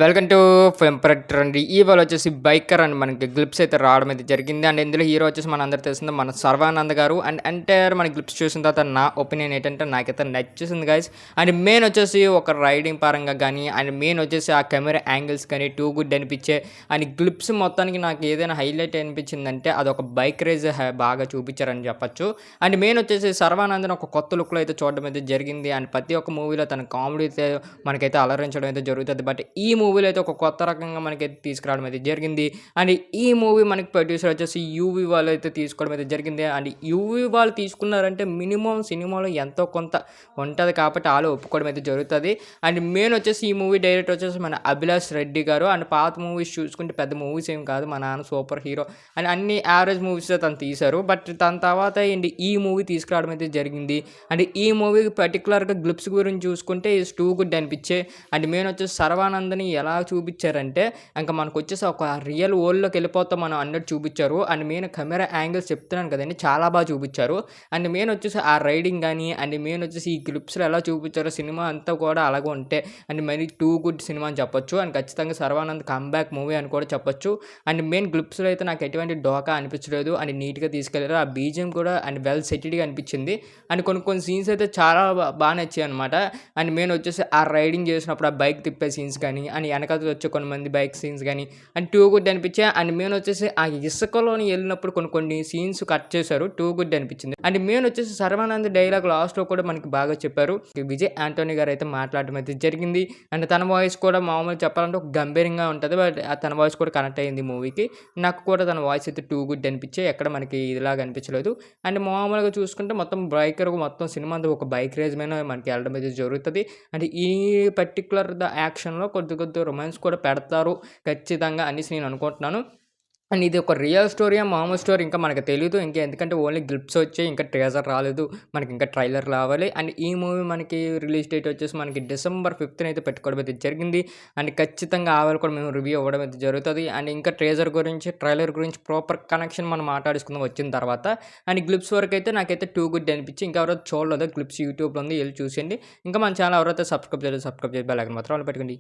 Welcome to film protector అండి. ఇవాళ వచ్చేసి బైకర్ అండ్ మనకి గ్లిప్స్ అయితే రావడం అయితే జరిగింది. అండ్ ఇందులో హీరో వచ్చేసి మన అందరూ తెలిసింది మన సర్వానంద్ గారు. అండ్ ఎంటైర్ మన గ్లిప్స్ చూసిన తర్వాత నా ఒపీనియన్ ఏంటంటే నాకైతే నచ్చేసింది గైస్. అండ్ మెయిన్ వచ్చేసి ఒక రైడింగ్ పరంగా కానీ అండ్ మెయిన్ వచ్చేసి ఆ కెమెరా యాంగిల్స్ కానీ టూ గుడ్ అనిపించే. అండ్ గ్లిప్స్ మొత్తానికి నాకు ఏదైనా హైలైట్ అనిపించిందంటే అదొక బైక్ రేజ్ బాగా చూపించారని చెప్పొచ్చు. అండ్ మెయిన్ వచ్చేసి సర్వానంద్ ఒక కొత్త లుక్లో అయితే చూడడం అయితే జరిగింది. అండ్ ప్రతి ఒక్క మూవీలో తన కామెడీ అయితే మనకైతే అలరించడం అయితే జరుగుతుంది. బట్ ఈ మూవీలో అయితే ఒక కొత్త రకంగా మనకైతే తీసుకురావడం అయితే జరిగింది. అండ్ ఈ మూవీ మనకి ప్రొడ్యూసర్ వచ్చేసి యూవీ వాళ్ళు అయితే తీసుకోవడం అయితే జరిగింది. అండ్ యూవీ వాళ్ళు తీసుకున్నారంటే మినిమం సినిమాలో ఎంతో కొంత ఉంటుంది కాబట్టి వాళ్ళు ఒప్పుకోవడం అయితే జరుగుతుంది. అండ్ మెయిన్ వచ్చేసి ఈ మూవీ డైరెక్టర్ వచ్చేసి మన అభిలాష్ రెడ్డి గారు. అండ్ పాత మూవీస్ చూసుకుంటే పెద్ద మూవీస్ ఏం కాదు, మా నాన్న సూపర్ హీరో అండ్ అన్ని యావరేజ్ మూవీస్ తను తీశారు. బట్ తన తర్వాత ఏంటి ఈ మూవీ తీసుకురావడం అయితే జరిగింది. అండ్ ఈ మూవీ పర్టికులర్గా గ్లిప్స్ గురించి చూసుకుంటే ఇస్ టూ గుడ్ అనిపించే. అండ్ మెయిన్ వచ్చేసి సర్వానందని ఎలా చూపించారంటే ఇంకా మనకు వచ్చేసి ఒక రియల్ వరల్డ్లోకి వెళ్ళిపోతాం మనం అన్నట్టు చూపించారు. అండ్ మెయిన్ కెమెరా యాంగిల్స్ చెప్తున్నాను కదండి, చాలా బాగా చూపించారు. అండ్ మెయిన్ వచ్చేసి ఆ రైడింగ్ కానీ అండ్ మెయిన్ వచ్చేసి ఈ గ్లిప్స్లో ఎలా చూపించారో సినిమా అంతా కూడా అలాగే ఉంటే అండ్ మరి టూ గుడ్ సినిమా అని చెప్పొచ్చు. అండ్ ఖచ్చితంగా సర్వానంద్ కమ్బ్యాక్ మూవీ అని కూడా చెప్పొచ్చు. అండ్ మెయిన్ గ్లిప్స్లో అయితే నాకు ఎటువంటి డోకా అనిపించలేదు. అండ్ నీట్గా తీసుకెళ్ళారు. ఆ బీజిఎం కూడా అండ్ వెల్ సెటిడ్గా అనిపించింది. అండ్ కొన్ని సీన్స్ అయితే చాలా బాగా నచ్చాయి అనమాట. అండ్ మెయిన్ వచ్చేసి ఆ రైడింగ్ చేసినప్పుడు ఆ బైక్ తిప్పే సీన్స్ కానీ అండ్ వెనకాల వచ్చే కొంతమంది బైక్ సీన్స్ కానీ అండ్ టూ గుడ్ అనిపించాయి. అండ్ మెయిన్ వచ్చేసి ఆ ఇసుకలోని వెళ్ళినప్పుడు కొన్ని సీన్స్ కట్ చేశారు, టూ గుడ్ అనిపించింది. అండ్ మెయిన్ వచ్చేసి సర్వానంద్ డైలాగ్ లాస్ట్లో కూడా మనకి బాగా చెప్పారు. విజయ్ ఆంటోనీ గారు అయితే మాట్లాడడం అయితే జరిగింది. అండ్ తన వాయిస్ కూడా మామూలు చెప్పాలంటే ఒక గంభీరంగా ఉంటుంది. బట్ తన వాయిస్ కూడా కనెక్ట్ అయ్యింది మూవీకి. నాకు కూడా తన వాయిస్ అయితే టూ గుడ్ అనిపించాయి, ఎక్కడ మనకి ఇదిలాగా అనిపించలేదు. అండ్ మామూలుగా చూసుకుంటే మొత్తం బైకర్ మొత్తం సినిమా అంతా ఒక బైక్ రేజ్ మీద మనకి వెళ్ళడం అయితే జరుగుతుంది. అండ్ ఈ పర్టికులర్ యాక్షన్లో కొద్ది రొమాన్స్ కూడా పెడతారు ఖచ్చితంగా అనేసి నేను అనుకుంటున్నాను. అండ్ ఇది ఒక రియల్ స్టోరీయా మామూలు స్టోరీ ఇంకా మనకు తెలియదు. ఇంకా ఎందుకంటే ఓన్లీ గ్లిప్స్ వచ్చాయి, ఇంకా ట్రేజర్ రాలేదు, మనకి ఇంకా ట్రైలర్ రావాలి. అండ్ ఈ మూవీ మనకి రిలీజ్ డేట్ వచ్చేసి మనకి December 5th అయితే పెట్టుకోవడం అయితే జరిగింది. అండ్ ఖచ్చితంగా ఆవేళ కూడా మేము రివ్యూ అవ్వడం అయితే జరుగుతుంది. అండ్ ఇంకా ట్రేజర్ గురించి ట్రైలర్ గురించి ప్రాపర్ కనెక్షన్ మనం మాట్లాడుకుందాం వచ్చిన తర్వాత. అండ్ గ్లిప్స్ వరకు అయితే నాకైతే టూ గుడ్ అనిపించి ఇంకా ఎవరైతే చూడలేదు గ్లిప్స్ యూట్యూబ్లో ఉంది వెళ్ళి చూసేయండి. ఇంకా మన ఛానల్ ఎవరైతే సబ్స్క్రైబ్ చేయాలి బెల్ ఐకాన్ మాత్రం వాళ్ళు పెట్టుకోండి.